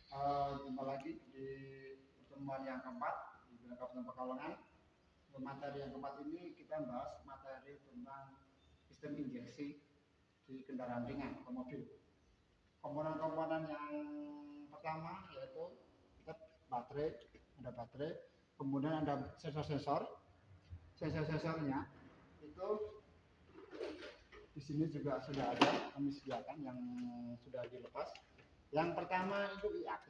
Jumpa lagi di pertemuan yang keempat di Kabupaten Pekalongan. Materi yang keempat ini kita bahas materi tentang sistem injeksi di kendaraan ringan atau mobil. Komponen-komponen yang pertama yaitu kita ada baterai, kemudian ada sensor-sensor. Sensor-sensornya itu di sini juga sudah ada kami sediakan yang sudah dilepas. Yang pertama itu IAT,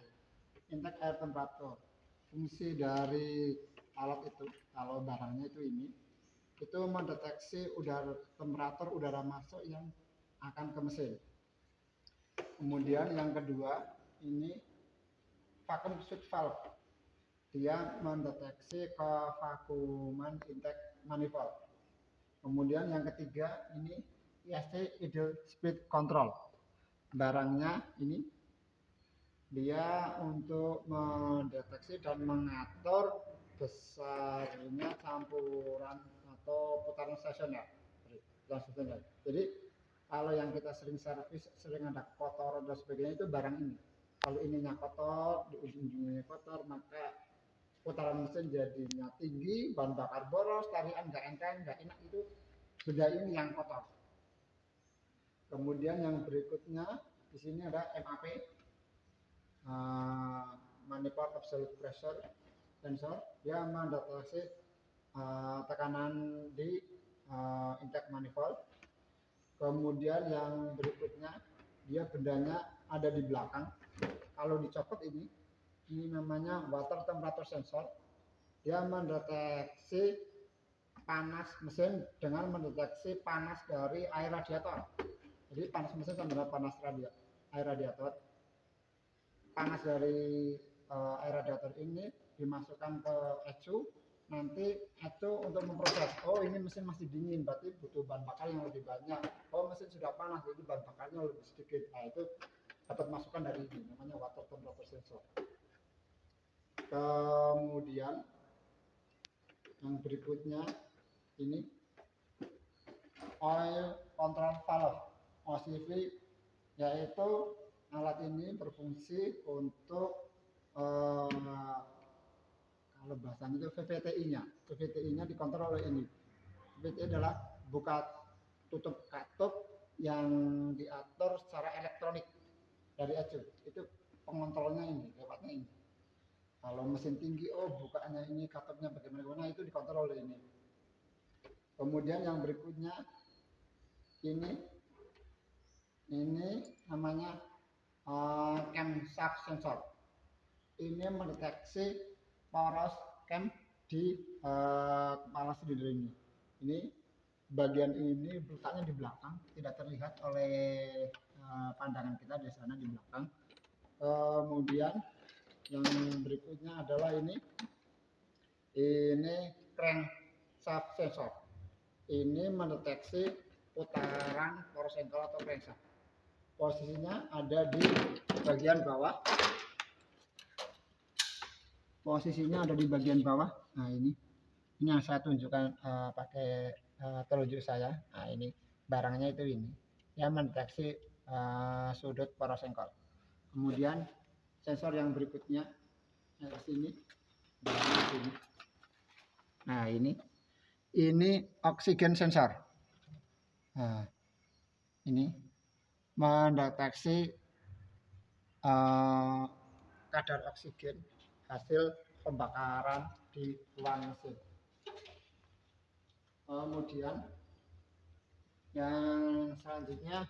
intake air temperature. Fungsi dari alat itu, kalau barangnya itu mendeteksi temperatur udara masuk yang akan ke mesin. Kemudian yang kedua ini vacuum switch valve. Dia mendeteksi kevakuuman intake manifold. Kemudian yang ketiga ini ISC idle speed control. Barangnya ini dia untuk mendeteksi dan mengatur besarnya campuran atau putaran stasioner. Jadi kalau yang kita sering servis, sering ada kotor dan sebagainya itu barang ini. Kalau ininya kotor, di ujung-ujungnya kotor, maka putaran mesin jadinya tinggi, bahan bakar boros, tarian nggak enteng, nggak enak, itu sudah ini yang kotor. Kemudian yang berikutnya di sini ada MAP, manifold absolute pressure sensor. Dia mendeteksi tekanan di intake manifold. Kemudian yang berikutnya dia bendanya ada di belakang. Kalau dicopot ini namanya water temperature sensor. Dia mendeteksi panas mesin dengan mendeteksi panas dari air radiator. Jadi panas mesin sama dengan panas air radiator. Panas dari air radiator ini dimasukkan ke ECU. Nanti ECU untuk memproses, oh ini mesin masih dingin, berarti butuh bahan bakar yang lebih banyak. Oh mesin sudah panas, jadi bahan bakarnya lebih sedikit. Nah itu dapat masukan dari ini, namanya water temperature sensor. Kemudian yang berikutnya ini oil control valve OCV, yaitu alat ini berfungsi untuk kalau bahasanya itu VVTI-nya. VVTI-nya dikontrol oleh ini. VVTI adalah buka tutup katup yang diatur secara elektronik dari ECU. Itu pengontrolnya ini, lewatnya ini. Kalau mesin tinggi, oh bukanya ini, katupnya bagaimana, itu dikontrol oleh ini. Kemudian yang berikutnya ini namanya camshaft sensor. Ini mendeteksi poros cam di kepala silinder ini. Ini bagian ini letaknya di belakang, tidak terlihat oleh pandangan kita di sana di belakang. Kemudian yang berikutnya adalah ini crankshaft sensor. Ini mendeteksi putaran poros engkol atau crankshaft. Posisinya ada di bagian bawah. Nah ini yang saya tunjukkan pakai telunjuk saya. Nah ini barangnya itu ini. Yang mendeteksi sudut poros engkol. Kemudian sensor yang berikutnya di sini. Nah ini oksigen sensor. Nah, ini mendeteksi kadar oksigen hasil pembakaran di ruang mesin. Kemudian yang selanjutnya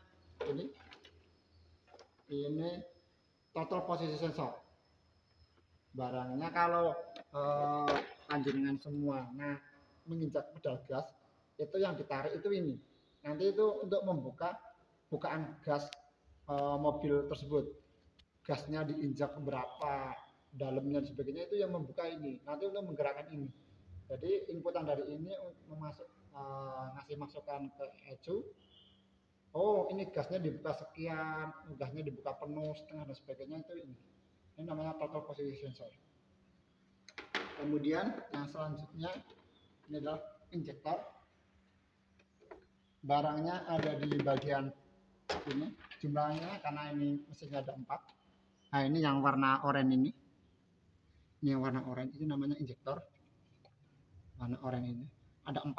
ini total posisi sensor. Barangnya kalau panjenengan semua menginjak pedal gas, itu yang ditarik itu ini. Nanti itu untuk membuka bukaan gas mobil tersebut. Gasnya diinjak berapa, dalamnya dan sebagainya, itu yang membuka ini. Nanti untuk menggerakkan ini. Jadi inputan dari ini ngasih masukan ke ECU. Oh ini gasnya dibuka sekian, gasnya dibuka penuh, setengah dan sebagainya, itu ini. Ini namanya total posisi sensor. Kemudian yang selanjutnya ini adalah injektor. Barangnya ada di bagian ini. Jumlahnya karena ini mesinnya ada 4. Nah, ini yang warna oranye ini. Ini yang warna oranye itu namanya injektor. Warna oranye ini ada 4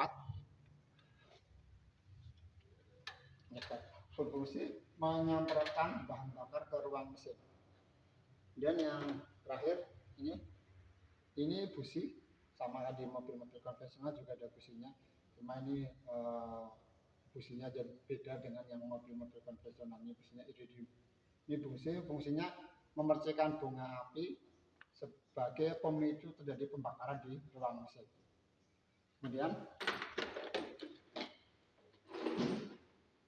injektor. Berfungsi menyemprotkan bahan bakar ke ruang mesin. Dan yang terakhir ini busi, sama di mobil-mobil konvensional juga ada businya. Cuma ini businya jadi beda dengan yang mobil-mobil konvensional. Ini businya iridium. Ini fungsinya memercikan bunga api sebagai pemicu terjadi pembakaran di ruang mesin. Kemudian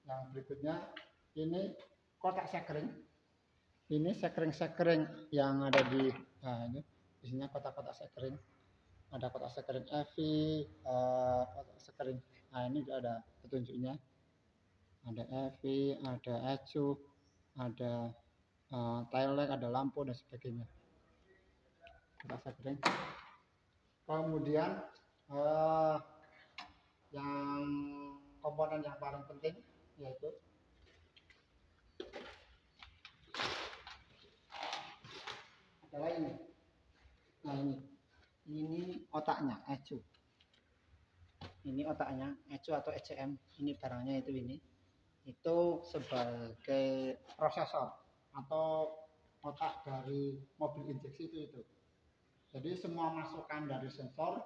yang berikutnya ini kotak sekring. Ini sekring-sekring yang ada di ini isinya kotak-kotak sekring. Ada kotak sekring EVI, kotak sekring. Nah, ini ada petunjuknya. Ada EVI, ada ECU, ada taillight, ada lampu dan sebagainya. Kotak sekring. Kemudian yang komponen yang paling penting yaitu adalah ini. Nah, ini otaknya ECU. Ini otaknya ECU atau ECM. Ini barangnya ini. Itu sebagai prosesor atau otak dari mobil injeksi itu. Jadi semua masukan dari sensor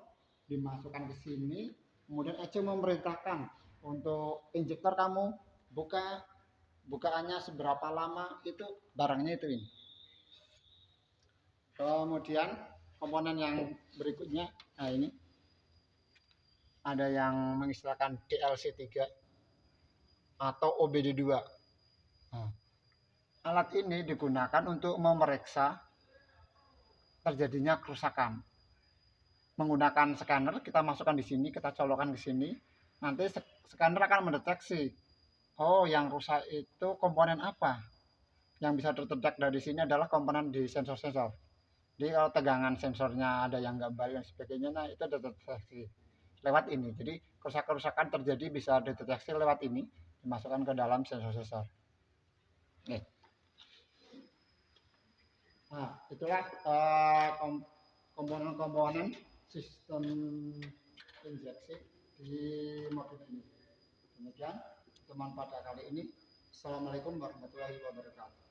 dimasukkan ke sini, kemudian ECU memerintahkan untuk injektor kamu bukaannya seberapa lama, itu barangnya itu ini. Kemudian komponen yang berikutnya, nah ini ada yang mengistilahkan DLC3 atau OBD2. Nah, alat ini digunakan untuk memeriksa terjadinya kerusakan. Menggunakan scanner, kita masukkan di sini, kita colokkan ke sini, nanti scanner akan mendeteksi, oh yang rusak itu komponen apa. Yang bisa terdetek dari sini adalah komponen di sensor-sensor. Jadi kalau tegangan sensornya ada yang nggak baik dan sebagainya, nah itu terdeteksi lewat ini. Jadi kerusakan terjadi bisa dideteksi lewat ini, dimasukkan ke dalam sensor-sensor. Nih. Nah, itulah komponen-komponen sistem injeksi di mobil ini. Demikian teman pada kali ini. Assalamualaikum warahmatullahi wabarakatuh.